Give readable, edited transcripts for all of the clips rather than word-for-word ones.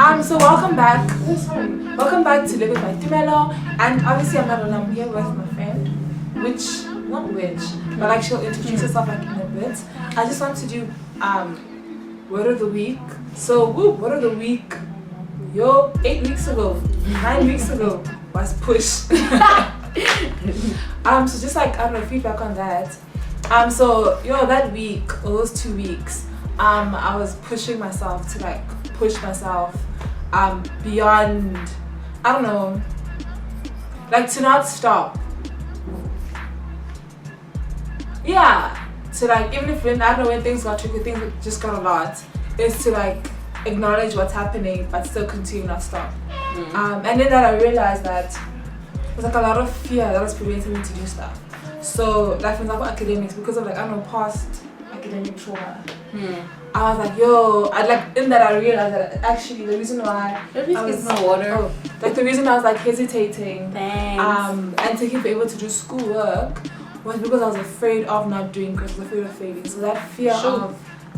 So welcome back. Welcome back to Live with Nontumekelelo, and obviously I'm not alone. I'm here with my friend, but like she'll introduce herself like in a bit. I just want to do word of the week. So word of the week. 8 weeks ago, 9 weeks ago was push. So just like I don't know, feedback on that. So that week or those 2 weeks, I was pushing myself to like push myself beyond, I don't know, like to not stop. Yeah, to like even if I don't know when things got tricky, things just got a lot, is to like acknowledge what's happening but still continue, not stop. And then that I realized that there's like a lot of fear that was preventing me to do stuff. So like for example academics, because of like I don't know past academic trauma, I was like in that I realized that actually the reason why I was no water. Like the reason I was like hesitating Thanks. and taking forever to do schoolwork was because I was afraid of not doing good, I was afraid of failing. So that fear of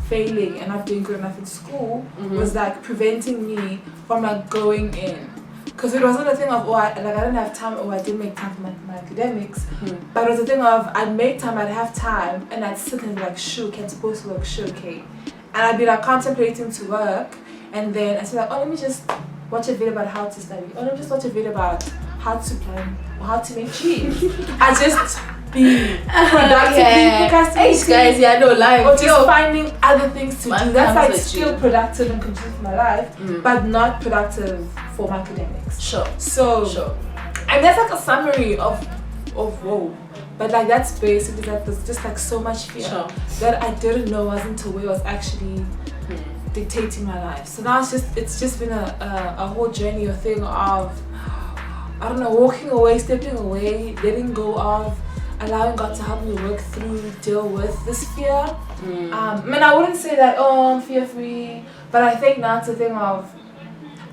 failing and not doing good enough in school was like preventing me from like going in. Because it wasn't a thing of I didn't have time or I didn't make time for my academics, but it was a thing of I'd make time, I'd have time, and I'd sit and be like, shoot, I'm supposed to work, sure, okay. And I'd be like contemplating to work, and then I'd say like, let me just watch a video about how to study, or let me just watch a video about how to plan or how to make cheese. I just be productively procrastinating. Guys, no life. Or just finding other things to do. That's like still you. productive and contributive for my life, but not productive for my academics. Sure. And that's like a summary of whoa. But like that's basically that there's just like so much fear that I didn't know wasn't until it was actually dictating my life. So now it's just been a whole journey, a thing of I don't know, walking away, stepping away, letting go of, allowing God to help me work through, deal with this fear. I mean, I wouldn't say that I'm fear free, but I think now it's a thing of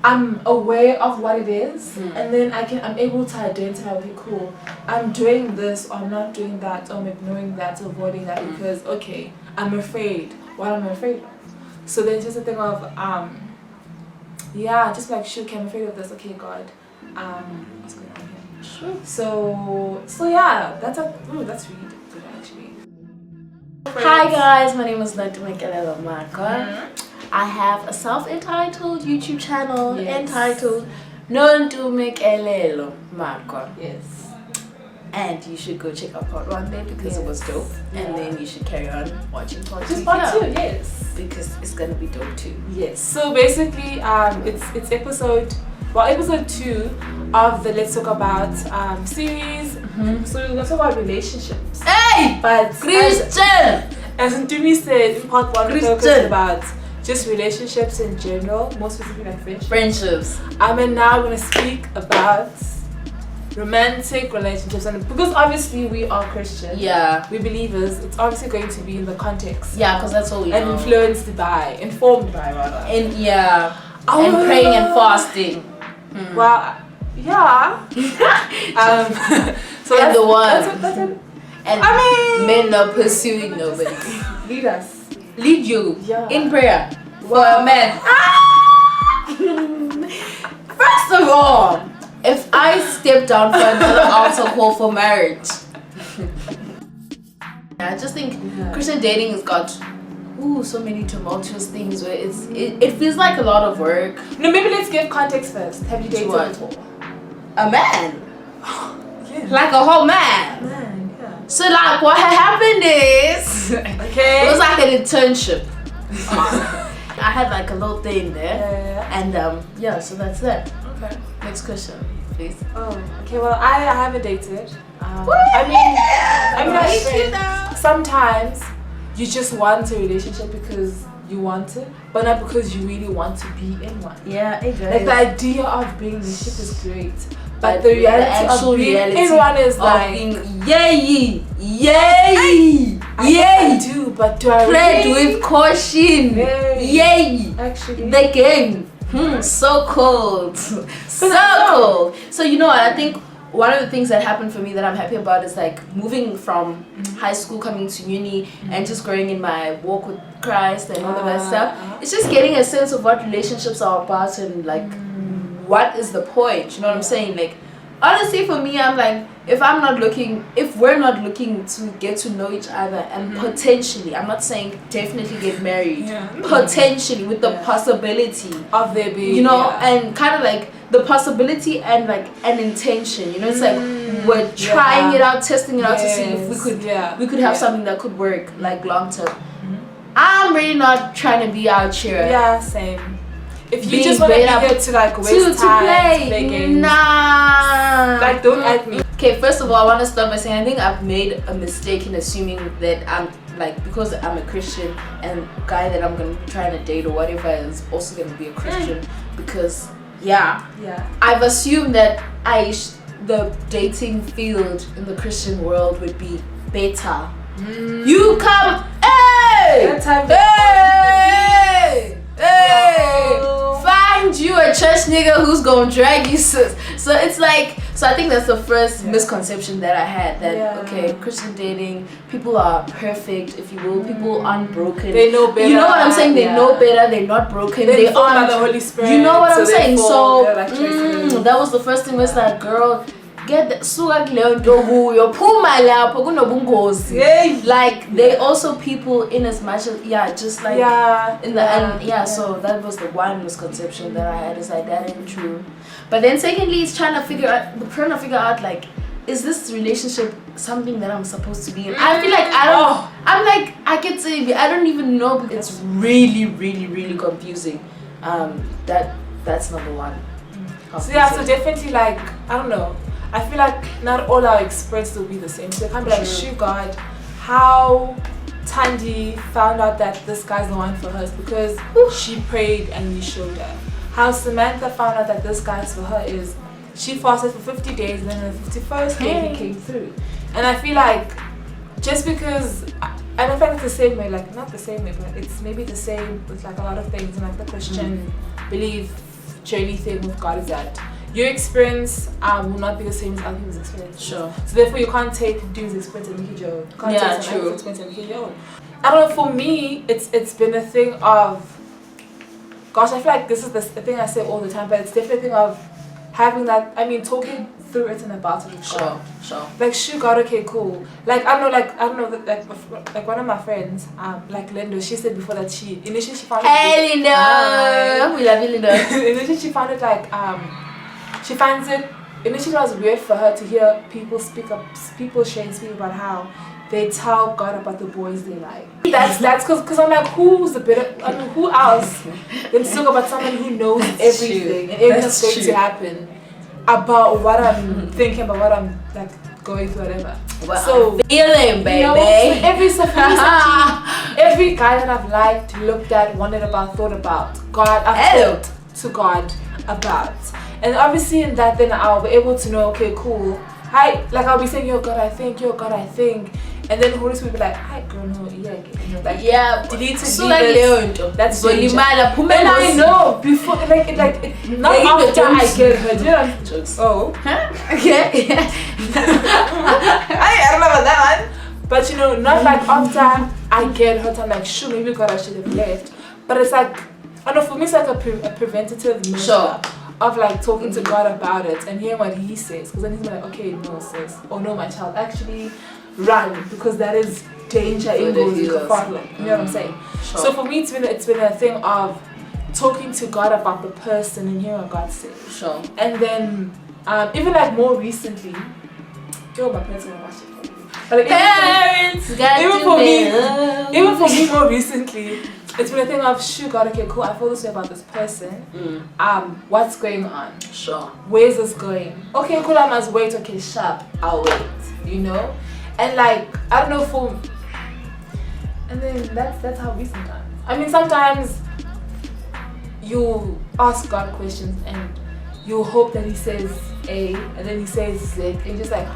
I'm aware of what it is, and then I'm able to identify, okay, cool, I'm doing this or I'm not doing that, or I'm ignoring that, or avoiding that because okay, I'm afraid. What am I afraid of? So then it's just a thing of just like shoot, I'm afraid of this. Okay, God, what's going on here? Sure. So yeah, that's really good actually. Hi guys, my name is Nontumekelelo Magwa. I have a self-entitled YouTube channel entitled Nontumekelelo Magwa. Yes. And you should go check out part 1 there because it was dope. And then you should carry on watching part 2. Just part 2, yes. Because it's gonna be dope too. Yes. So basically, it's episode 2 of the Let's Talk About series. So we're gonna talk about relationships. Hey! But Christian! As Ntumi said in part 1, we focused about just relationships in general, more specifically like friendships. And now we're gonna speak about romantic relationships, and because obviously we are Christians, we believers, it's obviously going to be in the context, because that's what we and know. informed by rather, and and praying and fasting. Well, so and the one, that's it. And men not pursuing nobody. Lead you in prayer for a man. First of all, if I step down for another altar call for marriage, I just think Christian dating has got so many tumultuous things where it feels like a lot of work. No, maybe let's give context first. Have you dated before? A man? Yeah. Like a whole man? Yeah. So like what had happened is it was like an internship. I had like a little thing there, and so that's that. Okay. Next question, please. Okay. Well, I haven't dated. I mean, sometimes you just want a relationship because you want it, but not because you really want to be in one. Yeah, exactly. Like the idea of being in a relationship is great, but the reality of being in one is like yay. I do, but do I tread really? with caution. Yay. Actually, the game. So cold. So cold. So you know what? I think one of the things that happened for me that I'm happy about is like moving from high school, coming to uni, and just growing in my walk with Christ and all of that stuff. It's just getting a sense of what relationships are about and like what is the point. You know what I'm saying? Like honestly, for me, I'm like, if we're not looking to get to know each other and potentially, I'm not saying definitely get married, potentially with the possibility of there being, you know, and kind of like the possibility and like an intention, you know, it's like we're trying it out, testing it out to see if we could have something that could work like long term. I'm really not trying to be out here. Yeah, same. If you just want to be here to like waste time, to play games, nah. Like don't at me. Okay, first of all, I want to start by saying I think I've made a mistake in assuming that I'm like, because I'm a Christian and guy that I'm gonna try to date or whatever is also gonna be a Christian, because I've assumed that the dating field in the Christian world would be better. You come, hey, find you a church nigga who's gonna drag you, sis. So it's like, so I think that's the first misconception that I had, that okay, Christian dating, people are perfect, if you will, people aren't broken. They know better. You know what I'm saying? They know better, they're not broken, they aren't the Holy Spirit. You know what I'm saying? So that was the first thing, was like, girl, get the suka kuleyo nto your phuma lapho kunobungozi. Like they also people in as much as just like in the end, so that was the one misconception that I had, is like that ain't true. But then secondly, it's trying to figure out like, is this relationship something that I'm supposed to be in? I feel like I can say I don't even know. It's really, really, really confusing. That's number one. So so definitely, like, I don't know, I feel like not all our experiences will be the same. So it can't be like, shoot God, how Tandy found out that this guy's the one for her is because she prayed and we showed her. How Samantha found out that this guy's for her is she fasted for 50 days and then on the 51st day he came through. And I feel like just because, I don't think it's the same way, like not the same way, but it's maybe the same with like a lot of things in like the Christian belief journey thing with God, is that your experience will not be the same as other people's experience. Sure. So therefore you can't take dude's experience and make it your own. You can't take someone's experience and make it your own. I don't know, for me, it's been a thing of, gosh, I feel like this is the thing I say all the time, but it's definitely a thing of having that, I mean, talking through it and about it with God. Sure. Like, shoot, God, okay, cool. Like, I don't know, like one of my friends, like Linda, she said before that initially she found it. Hey, Linda! We love you, Linda. Initially she found it like, she finds it, initially it was weird for her to hear people speak about how they tell God about the boys they like. That's because I'm like, who's the better, I mean, who else than to talk about someone who knows everything and everything's going to happen about what I'm thinking, about what I'm like going through, whatever. Well, so feeling, baby. You know, every guy that I've liked, looked at, wondered about, thought about, God, I've talked to God about. And obviously in that, then I'll be able to know, okay, cool. I'll be saying, yo God, I think. And then Holy Spirit will be like, hi girl, no, delete it. So that's really mad. And I know before, not after I get her. Do you know? Jokes. Oh. Okay. I don't know about that one. But you know, not like after I get hurt, I'm like, sure, maybe God, I should have left. But it's like, I don't know, for me it's like a preventative measure of like talking to God about it and hearing what He says. Because then He's like, okay, no sis, or no, my child, actually run, because that is danger in goes you know what I'm saying? Sure. So for me it's been a thing of talking to God about the person and hearing what God says. Sure. And then even like more recently, my parents are gonna watch it probably. But like, even for me more recently, it's been a thing of, shoot God, okay, cool, I feel this way about this person. What's going on? Sure. Where's this going? Okay, cool, I must wait. Okay, sharp, I'll wait. You know? And like, I don't know, and then that's how we sometimes. I mean, sometimes you ask God questions and you hope that He says A and then He says Z and you're just like,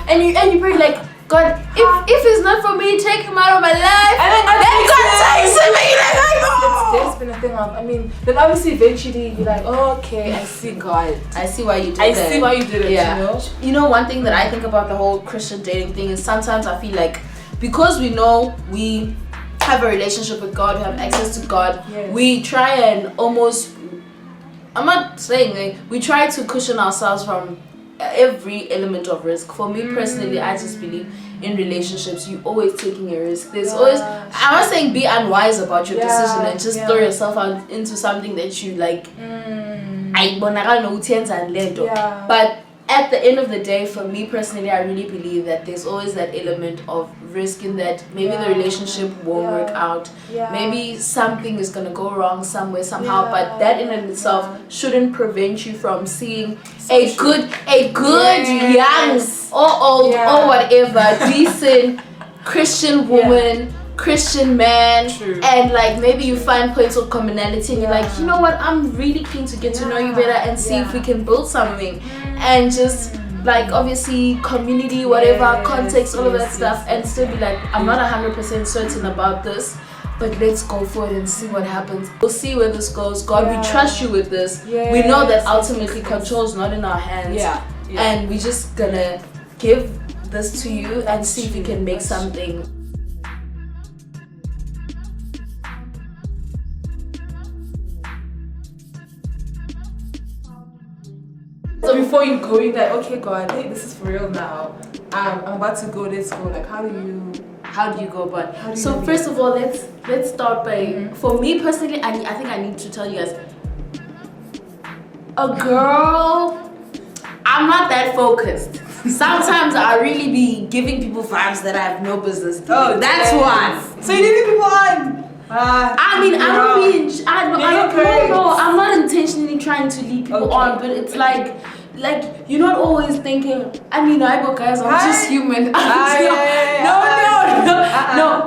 and you pray like, God, if it's not for me, take him out of my life. And then God takes him. There's been a thing off. I mean, then obviously eventually you're like, oh, okay, I see God. I see why you did it. I see why you did it, yeah. you know? You know, one thing that I think about the whole Christian dating thing is sometimes I feel like because we know we have a relationship with God, we have access to God, yes. we try and almost, I'm not saying like, we try to cushion ourselves from every element of risk. For me personally, I just believe in relationships, you always taking a risk. There's always, I'm not saying be unwise about your decision and just throw yourself out into something that you like, but at the end of the day, for me personally, I really believe that there's always that element of risk in that maybe the relationship won't work out. Maybe something is going to go wrong somewhere, somehow, but that in itself shouldn't prevent you from seeing a good, young, or old, or whatever, decent Christian woman, Christian man, and like maybe you find points of commonality and you're like, you know what, I'm really keen to get to know you better and see if we can build something, and just like obviously community, whatever, context, all of that stuff, and still be like, I'm not 100% certain about this, but let's go for it and see what happens. We'll see where this goes. God, we trust you with this. We know that ultimately control is not in our hands, and we're just gonna give this to you and see if we can make something. So before you go, you're like, okay, God, hey, this is for real now. I'm about to go. Let's go. Like, how do you go about it? So first of all, let's start by, for me personally, I think I need to tell you guys, a girl, I'm not that focused. Sometimes I really be giving people vibes that I have no business giving. Oh, that's one. So you need people on. I mean, I'm not intentionally trying to lead people on, but it's like you're not always thinking, I mean, guys, I'm just human.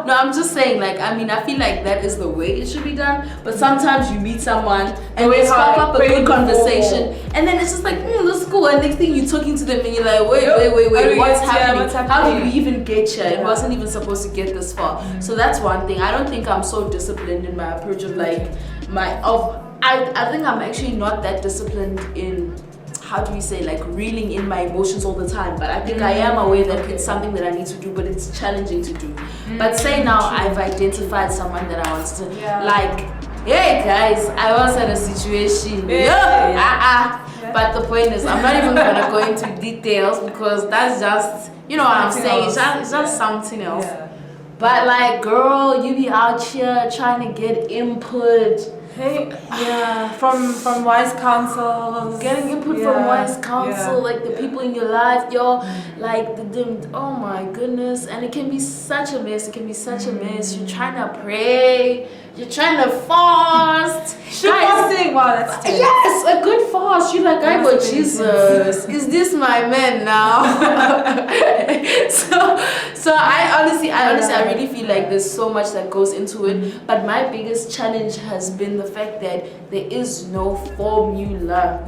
No, I'm just saying, like, I mean, I feel like that is the way it should be done, but sometimes you meet someone and they spark up a good conversation, and then it's just like, this is cool, and next thing you're talking to them and you're like, wait, what's happening? How did we even get here? It wasn't even supposed to get this far. So that's one thing. I don't think I'm so disciplined in my approach of like I think I'm actually not that disciplined in, how do we say, like reeling in my emotions all the time, but I think I am aware that it's something that I need to do, but it's challenging to do. But say now I've identified someone that I want to like, hey guys, I was at a situation, but the point is I'm not even gonna go into details because that's just, you know what I'm saying, it's just something else. But like, girl, you be out here trying to get input. Hey, from wise counsel, getting input from wise counsel, like the people in your life, like oh my goodness, and it can be such a mess. You're trying to pray, you're trying to fast. Fasting, wow, that's terrible. Yes, a good fast. You're like, I go, Jesus, is this my man now? so I honestly, I really feel like there's so much that goes into it. But my biggest challenge has been the fact that there is no formula.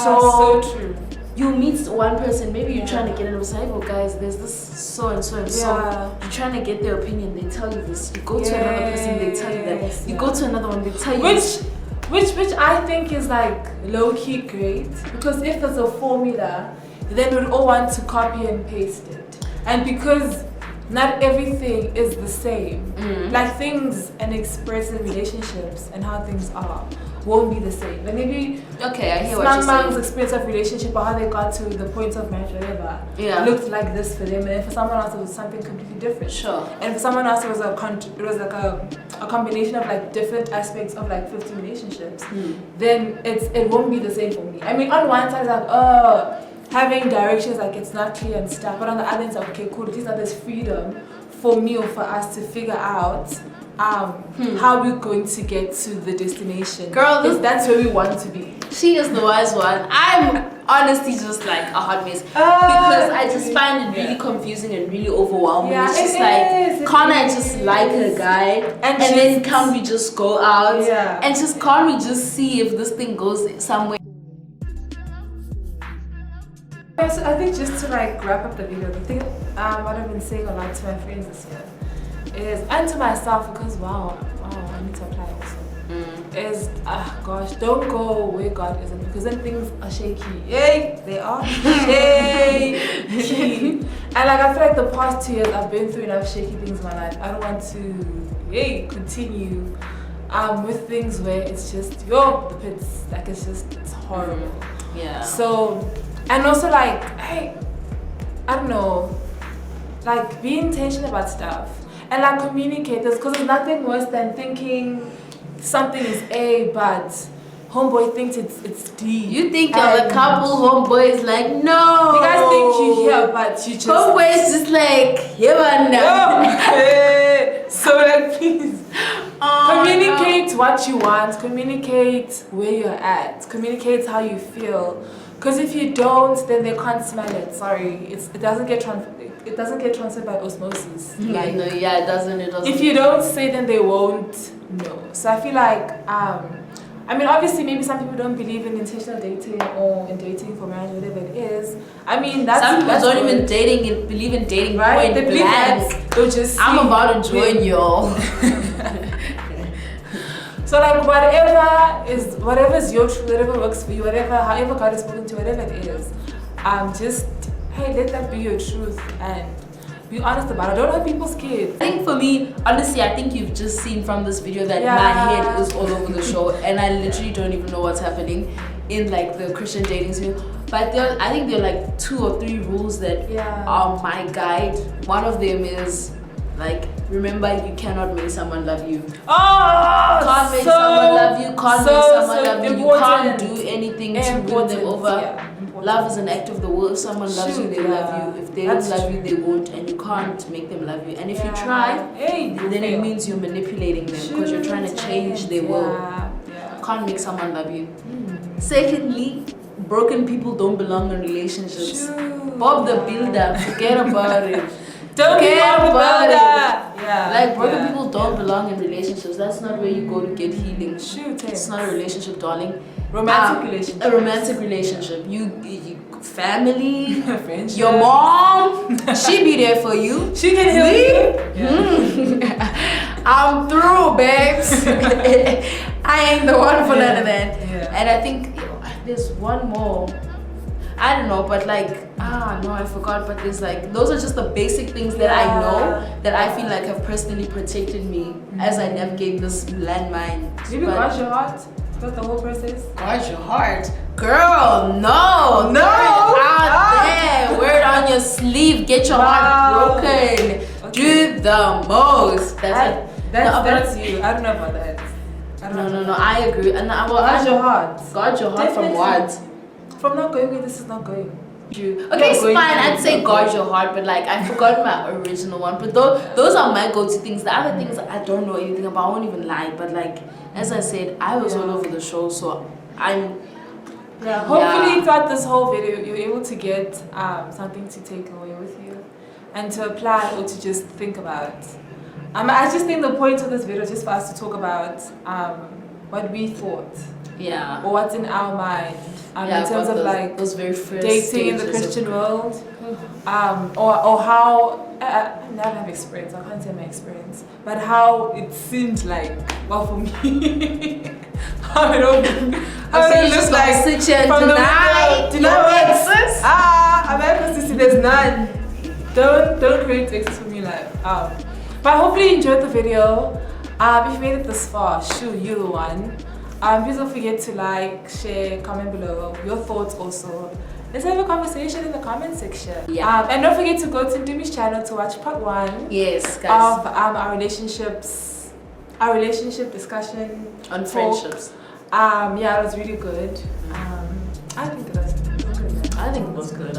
So true. You meet one person, maybe you're trying to get in, say, oh guys, there's this so and so and so. You're trying to get their opinion, they tell you this. You go to another person, they tell you that. You go to another one, they tell you this. Which I think is like low-key great, because if there's a formula, then we'd all want to copy and paste it. And because not everything is the same, like things and express in relationships and how things are won't be the same. Like maybe I hear what you're saying. experience of relationship or how they got to the point of marriage, whatever, looked like this for them, and then for someone else it was something completely different. And for someone else it was like a combination of like different aspects of like 50 relationships. Then it won't be the same for me. I mean, on one side it's like, having directions, like it's not clear and stuff, but on the other end it's like, okay, cool, at least there's freedom for me or for us to figure out how we're going to get to the destination. Girl, that's where we want to be. She is the wise one. I'm honestly just like a hot mess because I just find it really confusing and really overwhelming. It's just can't I just like a guy and then can't we just go out and just can't we just see if this thing goes somewhere? So I think just to like wrap up the video, the thing what I've been saying a lot to my friends this year is, and to myself, because wow, I need to apply also. is, gosh, don't go where God isn't, because then things are shaky. Yay, they are shaky. And like I feel like the past 2 years I've been through enough shaky things in my life. I don't want to continue with things where it's just the pits. Like it's horrible. Yeah. So, and also like, hey, I don't know, like be intentional about stuff and like communicate this, because there's nothing worse than thinking something is A but homeboy thinks it's D. You think you're a couple, homeboy is like, no. You guys think you hear, but you just homeboy is just like, so like please communicate what you want, communicate where you're at, communicate how you feel. Because if you don't, then they can't smell it. Sorry, it doesn't get transferred by osmosis. Like, no, yeah, it doesn't. If you don't say, then they won't know. So I feel like, I mean, obviously, maybe some people don't believe in intentional dating or in dating for marriage, whatever it is. I mean, some people don't even believe in dating, right? They believe that they'll just. I'm about to join y'all. So like whatever is your truth, whatever works for you, however God has spoken to, whatever it is, just let that be your truth and be honest about it. Don't hurt people's kids. I think for me, honestly, I think you've just seen from this video that my head is all over the show and I literally don't even know what's happening in like the Christian dating scene. But I think there are like 2 or 3 rules that are my guide. One of them is like, remember, you cannot make someone love you. Can't make someone love you. Can't make someone love you. You can't do anything to win them over. Love is an act of the will. If someone loves you, they love you. If they don't love you, they won't. And you can't make them love you. And if you try, then it means you're manipulating them because you're trying to change their will. Can't make someone love you. Secondly, broken people don't belong in relationships. Bob the Builder, forget about it. Don't care about it. Like broken people don't belong in relationships. That's not where you go to get healing. It's not a relationship, darling. Romantic relationship. A romantic relationship. You family, friendship. Your mom, she be there for you. She can help you. I'm through, babes. I ain't the one for none of that. And I think there's one more. I don't know, but like, no, I forgot, but there's like, those are just the basic things that I know that I feel like have personally protected me as I navigate this landmine. Maybe guard your heart, throughout the whole process. Guard your heart? Girl, no. Out there, wear it on your sleeve, get your heart broken. Okay. Do the most. That's you. I don't know about that. No, I agree. And guard your heart. Guard your heart from what? From not going where this is not going. Okay, it's fine. I'd say guard your heart, but like I forgot my original one. But those are my go-to things. The other things I don't know anything about. I won't even lie. But like as I said, I was all over the show, so I'm. Hopefully, throughout this whole video, you're able to get something to take away with you, and to apply or to just think about. I just think the point of this video is just for us to talk about what we thought. Yeah. Or what's in our mind. In terms of like those very first dating in the Christian world, or how I never have experience. I can't say my experience, but how it seemed like for me, how it all. So you just like sit here and deny exes? American sister, there's none. Don't create exes for me, like But hopefully you enjoyed the video. If you made it this far, you're the one. Please don't forget to like, share, comment below your thoughts also. Let's have a conversation in the comment section. And don't forget to go to Ntumi's channel to watch part 1 guys. Of our relationship discussion on friendships. It was really good. I think it was good. I think it was good.